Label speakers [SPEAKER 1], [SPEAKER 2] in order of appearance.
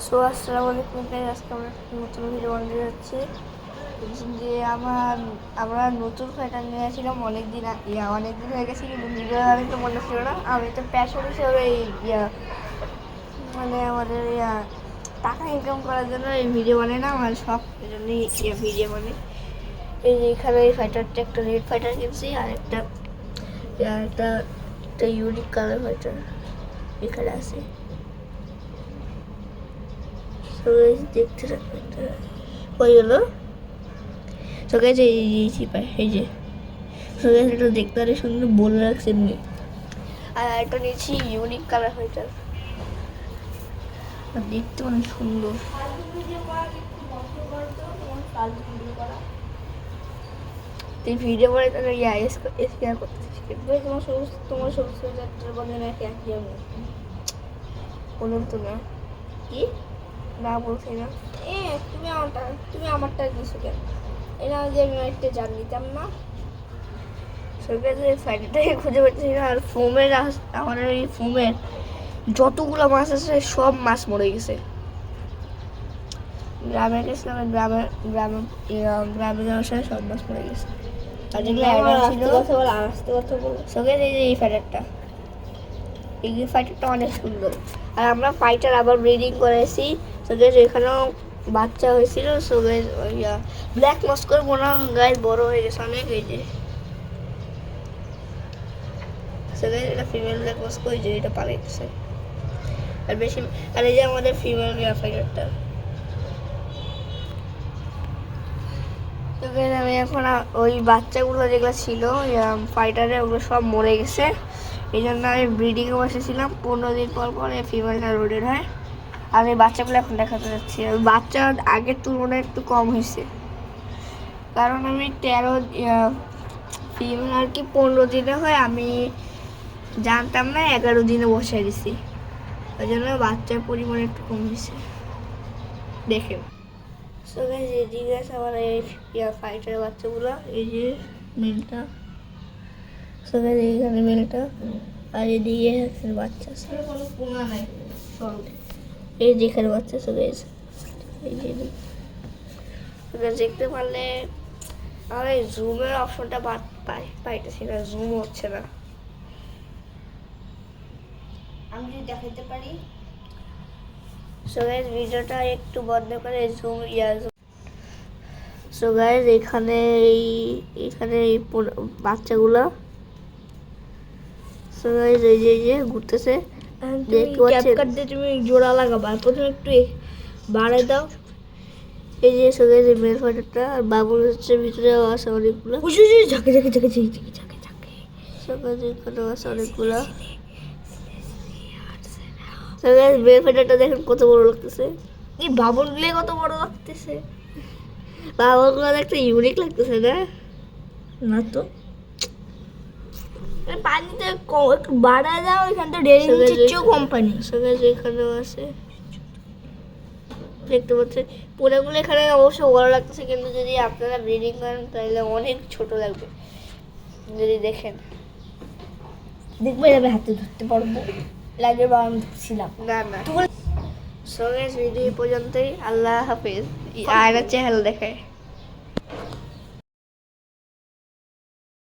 [SPEAKER 1] So আসসালামু আলাইকুম guys, আজকে আমরা নতুন ভিডিও বানাতে যাচ্ছি। যে আমরা নতুন ফাইটার নিয়ে আসছিলাম অনেকদিন হয়ে গেছে, কিন্তু ভিডিও আমি তো মনে ছিল না। আমি তো প্যাশন হিসেবে মানে আমাদের টাকা ইনকাম করার জন্য এই ভিডিও বানাই না, আমার শখ, এই জন্যই ভিডিও বানাই। এই যে এখানে এই ফাইটারটা একটা রেড ফাইটার কিনছি, আর একটা একটা ইউনিক কালার ফাইটার এখানে আছে। দেখতে ওই হলো সবাই যে চিপায় এই যে সবাই এটা দেখতে আরে সুন্দর বলে রাখছে এমনি। আর একটা নিয়েছি ইউনিক কালার ফাইটার, দেখতে অনেক সুন্দর। ভিডিও করে তাহলে স্কেয়ার করতেছি, তোমার সমস্ত বলে না একই আমি বলুন তো না কি না বলছি না। তুমি আমারটা দিছো কেন? এটা যে আমি একটা জান নিতাম না, সরকারি ফাইলটাকে খুঁজে পাচ্ছি না। আর ফোমের আমাদের এই ফোমের যতগুলো মাছ আছে সব মাছ মরে গেছে। গ্রামে গেছিলাম, গ্রামে যাওয়ার সময় সব মাছ মরে গেছে। আর যেগুলো ছিল সরকারি এই ফাইটারটা, এই ফাইটারটা অনেক সুন্দর। আর আমরা ফাইটার আবার ব্রিডিং করেছি, এখানেও বাচ্চা হয়েছিল। সো গাইস ব্ল্যাক মস্কোর মনে হয় গাইস বড় হয়ে গেছে অনেক। এই যে সো গাইস এটা ফিমেল ব্ল্যাক মস্কো, এই যে এটা পালাইছে। আর বেশি আর এই যে আমাদের ফিমেল ফাইটারটা। তো গাইস আমি এখন ওই বাচ্চাগুলো যেগুলো ছিল ফাইটারে, ওগুলো সব মরে গেছে। এই জন্য আমি ব্রিডিংয়ে বসেছিলাম। 15 দিন পর পর এই ফিমেলটা রোডেড হয়। আর এই বাচ্চাগুলো এখন দেখাতে যাচ্ছি। বাচ্চা আগের তুলনায় একটু কম হয়েছে, কারণ আমি 13 ফিমেল আর কি 15 দিনে হয়, আমি জানতাম না, 11 দিনে বসে দিছি। ওই জন্য বাচ্চার পরিমাণ একটু কম হয়েছে দেখে। সো গাইস এদিকে আছে আমার এই ফাইটারের বাচ্চাগুলো, এই যে মেলটা। সো গাইস এইখানে মেলটা, আর এদিকে বাচ্চা আছে, কোনো পোনা নাই, এই যেখানে বাচ্চা। সো গাইস এই যে দেখতে পারলে আমার এই জুমের অপশনটা পাইতেছি না, জুম হচ্ছে না। আমি যদি দেখাতে পারি। সো গাইস ভিডিওটা একটু বন্ধ করে জুম সো গাইস এখানে এই বাচ্চাগুলো। সো গাইস এই যে ঘুরতেছে, ক্যাপকাট দিয়ে তুমি জোড়া লাগাবা, প্রথমে একটু বাড়াই দাও। এই যে সো গাইস এই মেল ফাইটারটা, আর বাবুর হচ্ছে ভিতরে আছে অনেকগুলো। ঝাঁকে সো গাইস এখানে আছে অনেকগুলো। সো গাইস মেল ফাইটারটা দেখেন কত বড় লাগতেছে। এই বাবুরগুলো কত বড় লাগতেছে, বাবুরগুলো দেখতে ইউনিক লাগতেছে না? না তো পানিতে একটু বাড়া দাও, এখান তো 1.5 ইঞ্চির চেয়েও কোম্পানি। সো গাইস এখানেও আছে, দেখতে পাচ্ছেন পুরোগুলো। এখানে অবশ্য বড় লাগতেছে, কিন্তু যদি আপনারা ব্রিডিং করেন তাহলে অনেক ছোট লাগবে। যদি দেখেন দেখবে যাবে, হাতে ধরতে পারবো লাগে বা আমি ধরছিলাম না। সো গাইস ভিডিও পর্যন্তই, আল্লাহ হাফেজ। আর চেহারা দেখায়।